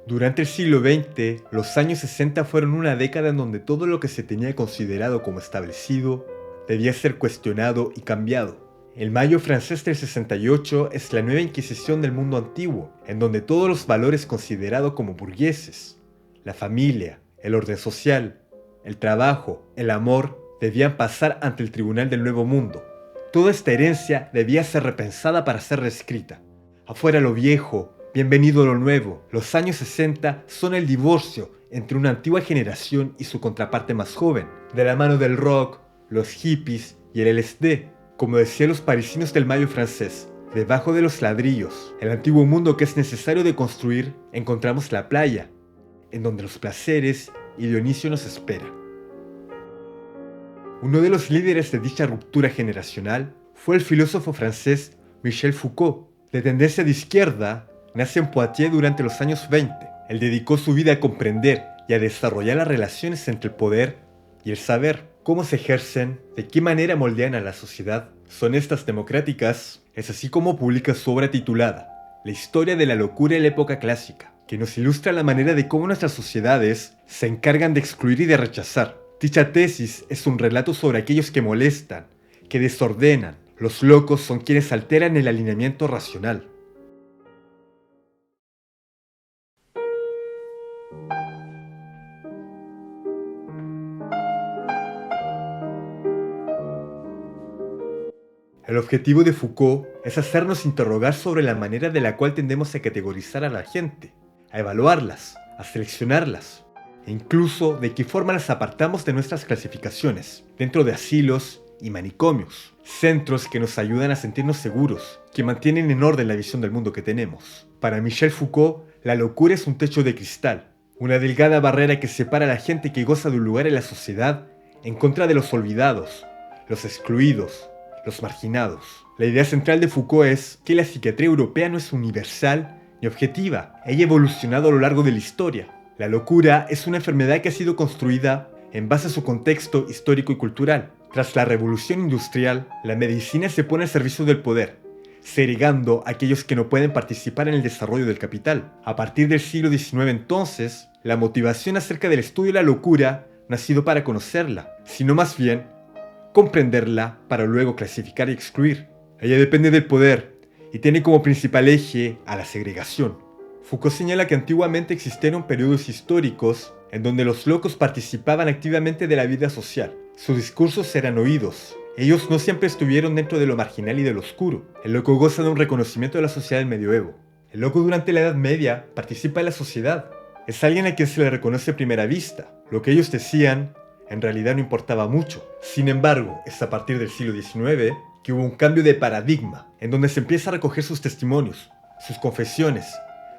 Durante el siglo XX, los años 60 fueron una década en donde todo lo que se tenía considerado como establecido debía ser cuestionado y cambiado. El Mayo francés del 68 es la nueva Inquisición del mundo antiguo, en donde todos los valores considerados como burgueses, la familia, el orden social, el trabajo, el amor, debían pasar ante el tribunal del Nuevo Mundo. Toda esta herencia debía ser repensada para ser reescrita. Afuera lo viejo, bienvenido lo nuevo. Los años 60 son el divorcio entre una antigua generación y su contraparte más joven, de la mano del rock, los hippies y el LSD. Como decían los parisinos del Mayo francés, debajo de los ladrillos, el antiguo mundo que es necesario de construir, encontramos la playa, en donde los placeres y Dionisio nos espera. Uno de los líderes de dicha ruptura generacional fue el filósofo francés Michel Foucault. De tendencia de izquierda, nace en Poitiers durante los años 20. Él dedicó su vida a comprender y a desarrollar las relaciones entre el poder y el saber, cómo se ejercen, de qué manera moldean a la sociedad. ¿Son estas democráticas? Es así como publica su obra titulada La historia de la locura en la época clásica, que nos ilustra la manera de cómo nuestras sociedades se encargan de excluir y de rechazar. Dicha tesis es un relato sobre aquellos que molestan, que desordenan. Los locos son quienes alteran el alineamiento racional. El objetivo de Foucault es hacernos interrogar sobre la manera de la cual tendemos a categorizar a la gente, a evaluarlas, a seleccionarlas, e incluso de qué forma las apartamos de nuestras clasificaciones, dentro de asilos y manicomios, centros que nos ayudan a sentirnos seguros, que mantienen en orden la visión del mundo que tenemos. Para Michel Foucault, la locura es un techo de cristal, una delgada barrera que separa a la gente que goza de un lugar en la sociedad en contra de los olvidados, los excluidos, los marginados. La idea central de Foucault es que la psiquiatría europea no es universal ni objetiva. Ella ha evolucionado a lo largo de la historia. La locura es una enfermedad que ha sido construida en base a su contexto histórico y cultural. Tras la revolución industrial, la medicina se pone al servicio del poder, segregando a aquellos que no pueden participar en el desarrollo del capital. A partir del siglo XIX entonces, la motivación acerca del estudio de la locura no ha sido para conocerla, sino más bien comprenderla para luego clasificar y excluir. Ella depende del poder y tiene como principal eje a la segregación. Foucault señala que antiguamente existieron periodos históricos en donde los locos participaban activamente de la vida social. Sus discursos eran oídos. Ellos no siempre estuvieron dentro de lo marginal y de lo oscuro. El loco goza de un reconocimiento de la sociedad del medioevo. El loco durante la Edad Media participa en la sociedad. Es alguien a quien se le reconoce a primera vista. Lo que ellos decían en realidad no importaba mucho. Sin embargo, es a partir del siglo XIX que hubo un cambio de paradigma, en donde se empieza a recoger sus testimonios, sus confesiones,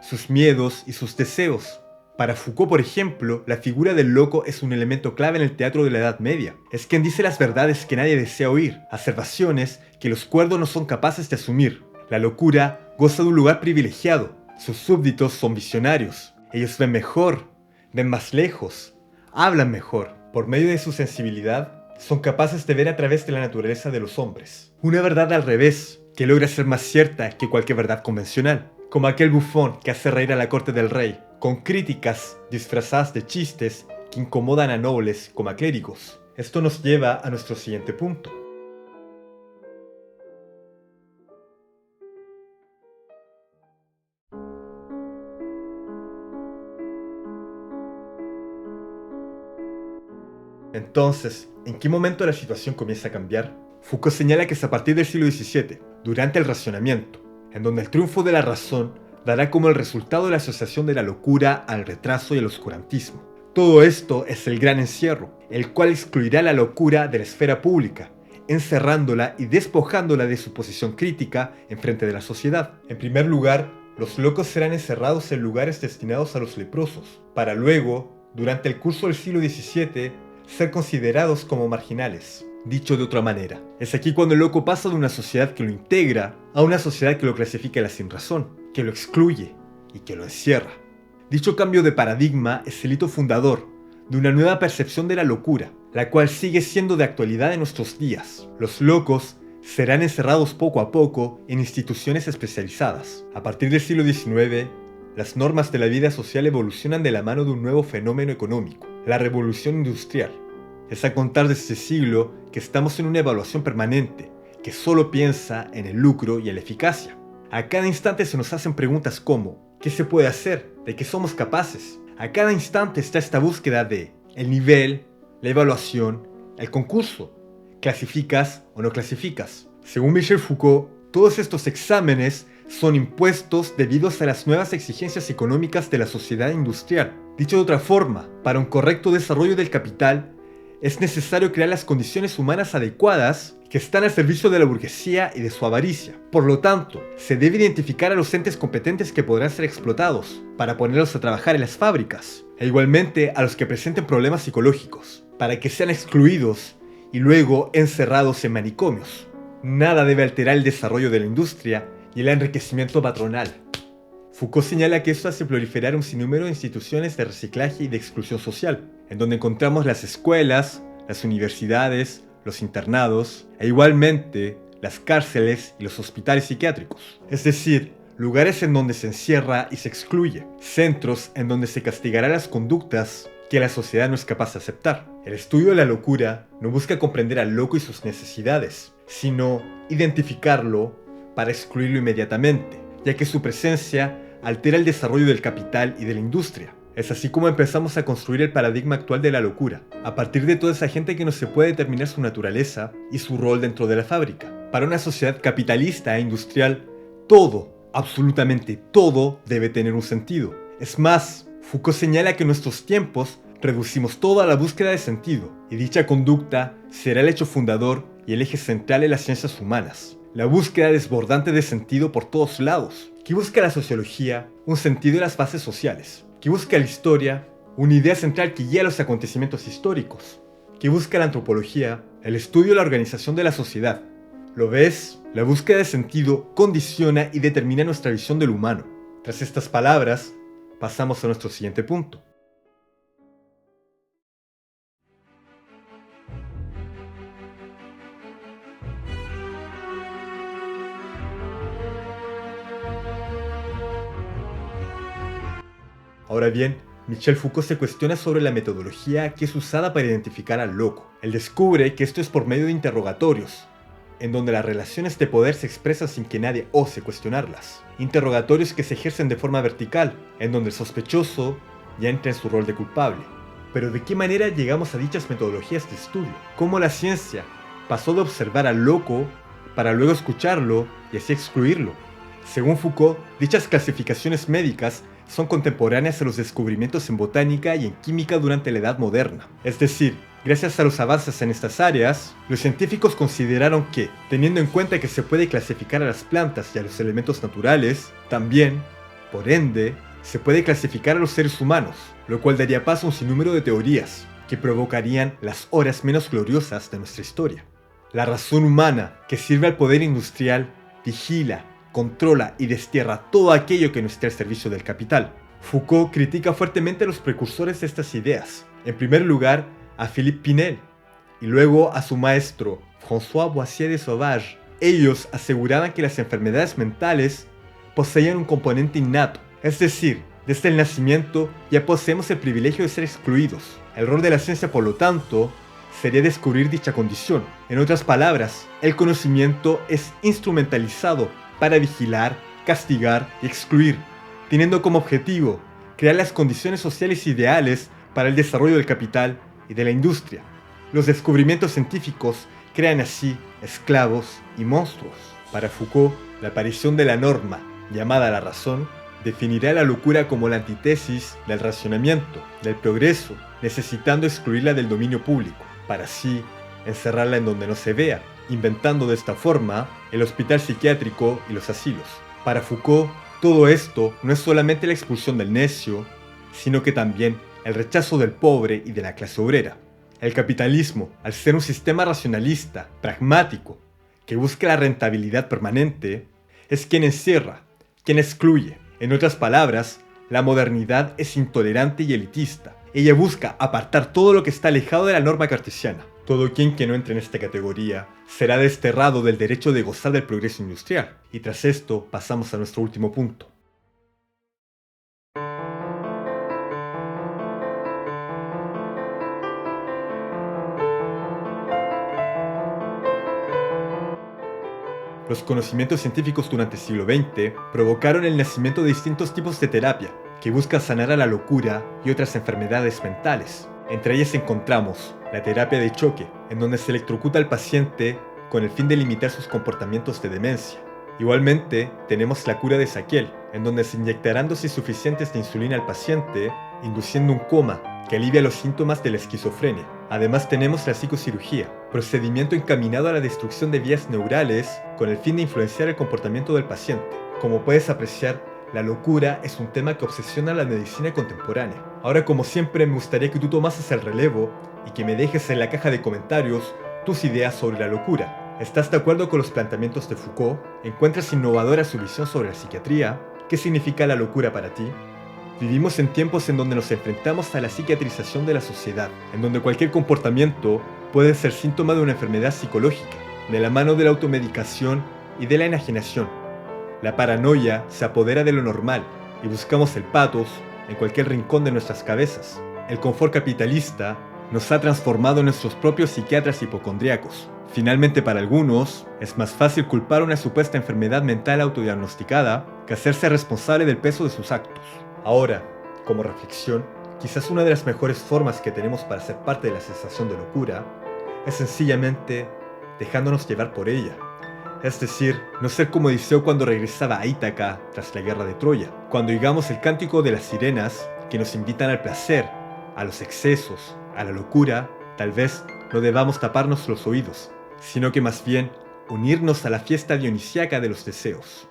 sus miedos y sus deseos. Para Foucault, por ejemplo, la figura del loco es un elemento clave en el teatro de la Edad Media. Es quien dice las verdades que nadie desea oír, observaciones que los cuerdos no son capaces de asumir. La locura goza de un lugar privilegiado. Sus súbditos son visionarios. Ellos ven mejor, ven más lejos, hablan mejor. Por medio de su sensibilidad, son capaces de ver a través de la naturaleza de los hombres. Una verdad al revés, que logra ser más cierta que cualquier verdad convencional. Como aquel bufón que hace reír a la corte del rey, con críticas disfrazadas de chistes que incomodan a nobles como a clérigos. Esto nos lleva a nuestro siguiente punto. Entonces, ¿en qué momento la situación comienza a cambiar? Foucault señala que es a partir del siglo XVII, durante el racionamiento, en donde el triunfo de la razón dará como el resultado la asociación de la locura al retraso y al oscurantismo. Todo esto es el gran encierro, el cual excluirá la locura de la esfera pública, encerrándola y despojándola de su posición crítica en frente de la sociedad. En primer lugar, los locos serán encerrados en lugares destinados a los leprosos, para luego, durante el curso del siglo XVII, ser considerados como marginales. Dicho de otra manera, es aquí cuando el loco pasa de una sociedad que lo integra a una sociedad que lo clasifica a la sinrazón, que lo excluye y que lo encierra. Dicho cambio de paradigma es el hito fundador de una nueva percepción de la locura, la cual sigue siendo de actualidad en nuestros días. Los locos serán encerrados poco a poco en instituciones especializadas. A partir del siglo XIX, las normas de la vida social evolucionan de la mano de un nuevo fenómeno económico, la revolución industrial. Es a contar de este siglo que estamos en una evaluación permanente, que solo piensa en el lucro y en la eficacia. A cada instante se nos hacen preguntas como, ¿qué se puede hacer? ¿De qué somos capaces? A cada instante está esta búsqueda de el nivel, la evaluación, el concurso. ¿Clasificas o no clasificas? Según Michel Foucault, todos estos exámenes son impuestos debido a las nuevas exigencias económicas de la sociedad industrial. Dicho de otra forma, para un correcto desarrollo del capital, es necesario crear las condiciones humanas adecuadas que están al servicio de la burguesía y de su avaricia. Por lo tanto, se debe identificar a los entes competentes que podrán ser explotados para ponerlos a trabajar en las fábricas, e igualmente a los que presenten problemas psicológicos, para que sean excluidos y luego encerrados en manicomios. Nada debe alterar el desarrollo de la industria y el enriquecimiento patronal. Foucault señala que esto hace proliferar un sinnúmero de instituciones de reciclaje y de exclusión social, en donde encontramos las escuelas, las universidades, los internados, e igualmente las cárceles y los hospitales psiquiátricos. Es decir, lugares en donde se encierra y se excluye, centros en donde se castigará las conductas que la sociedad no es capaz de aceptar. El estudio de la locura no busca comprender al loco y sus necesidades, sino identificarlo para excluirlo inmediatamente, ya que su presencia altera el desarrollo del capital y de la industria. Es así como empezamos a construir el paradigma actual de la locura, a partir de toda esa gente que no se puede determinar su naturaleza y su rol dentro de la fábrica. Para una sociedad capitalista e industrial, todo, absolutamente todo, debe tener un sentido. Es más, Foucault señala que en nuestros tiempos reducimos todo a la búsqueda de sentido, y dicha conducta será el hecho fundador y el eje central de las ciencias humanas. La búsqueda desbordante de sentido por todos lados. ¿Qué busca la sociología? Un sentido en las bases sociales. ¿Qué busca la historia? Una idea central que guía los acontecimientos históricos. ¿Qué busca la antropología? El estudio de la organización de la sociedad. ¿Lo ves? La búsqueda de sentido condiciona y determina nuestra visión del humano. Tras estas palabras, pasamos a nuestro siguiente punto. Ahora bien, Michel Foucault se cuestiona sobre la metodología que es usada para identificar al loco. Él descubre que esto es por medio de interrogatorios, en donde las relaciones de poder se expresan sin que nadie ose cuestionarlas. Interrogatorios que se ejercen de forma vertical, en donde el sospechoso ya entra en su rol de culpable. Pero ¿de qué manera llegamos a dichas metodologías de estudio? ¿Cómo la ciencia pasó de observar al loco para luego escucharlo y así excluirlo? Según Foucault, dichas clasificaciones médicas son contemporáneas a los descubrimientos en botánica y en química durante la Edad Moderna. Es decir, gracias a los avances en estas áreas, los científicos consideraron que, teniendo en cuenta que se puede clasificar a las plantas y a los elementos naturales, también, por ende, se puede clasificar a los seres humanos, lo cual daría paso a un sinnúmero de teorías que provocarían las horas menos gloriosas de nuestra historia. La razón humana, que sirve al poder industrial, vigila, controla y destierra todo aquello que no esté al servicio del capital. Foucault critica fuertemente a los precursores de estas ideas. En primer lugar, a Philippe Pinel, y luego a su maestro, François Boissier de Sauvage. Ellos aseguraban que las enfermedades mentales poseían un componente innato, es decir, desde el nacimiento ya poseemos el privilegio de ser excluidos. El rol de la ciencia, por lo tanto, sería descubrir dicha condición. En otras palabras, el conocimiento es instrumentalizado para vigilar, castigar y excluir, teniendo como objetivo crear las condiciones sociales ideales para el desarrollo del capital y de la industria. Los descubrimientos científicos crean así esclavos y monstruos. Para Foucault, la aparición de la norma, llamada la razón, definirá la locura como la antítesis del racionamiento, del progreso, necesitando excluirla del dominio público, para así encerrarla en donde no se vea, inventando de esta forma el hospital psiquiátrico y los asilos. Para Foucault, todo esto no es solamente la expulsión del necio, sino que también el rechazo del pobre y de la clase obrera. El capitalismo, al ser un sistema racionalista, pragmático, que busca la rentabilidad permanente, es quien encierra, quien excluye. En otras palabras, la modernidad es intolerante y elitista. Ella busca apartar todo lo que está alejado de la norma cartesiana. Todo quien que no entre en esta categoría será desterrado del derecho de gozar del progreso industrial. Y tras esto pasamos a nuestro último punto. Los conocimientos científicos durante el siglo XX provocaron el nacimiento de distintos tipos de terapia que buscan sanar a la locura y otras enfermedades mentales. Entre ellas encontramos la terapia de choque, en donde se electrocuta al paciente con el fin de limitar sus comportamientos de demencia. Igualmente, tenemos la cura de Saquiel, en donde se inyectarán dosis suficientes de insulina al paciente, induciendo un coma que alivia los síntomas de la esquizofrenia. Además tenemos la psicocirugía, procedimiento encaminado a la destrucción de vías neurales con el fin de influenciar el comportamiento del paciente. Como puedes apreciar, la locura es un tema que obsesiona a la medicina contemporánea. Ahora, como siempre, me gustaría que tú tomases el relevo y que me dejes en la caja de comentarios tus ideas sobre la locura. ¿Estás de acuerdo con los planteamientos de Foucault? ¿Encuentras innovadora su visión sobre la psiquiatría? ¿Qué significa la locura para ti? Vivimos en tiempos en donde nos enfrentamos a la psiquiatrización de la sociedad, en donde cualquier comportamiento puede ser síntoma de una enfermedad psicológica, de la mano de la automedicación y de la enajenación. La paranoia se apodera de lo normal y buscamos el pathos en cualquier rincón de nuestras cabezas. El confort capitalista nos ha transformado en nuestros propios psiquiatras hipocondríacos. Finalmente, para algunos, es más fácil culpar una supuesta enfermedad mental autodiagnosticada que hacerse responsable del peso de sus actos. Ahora, como reflexión, quizás una de las mejores formas que tenemos para ser parte de la sensación de locura es sencillamente dejándonos llevar por ella. Es decir, no ser como Odiseo cuando regresaba a Ítaca tras la guerra de Troya, cuando oigamos el cántico de las sirenas que nos invitan al placer, a los excesos, a la locura, tal vez no debamos taparnos los oídos, sino que más bien unirnos a la fiesta dionisíaca de los deseos.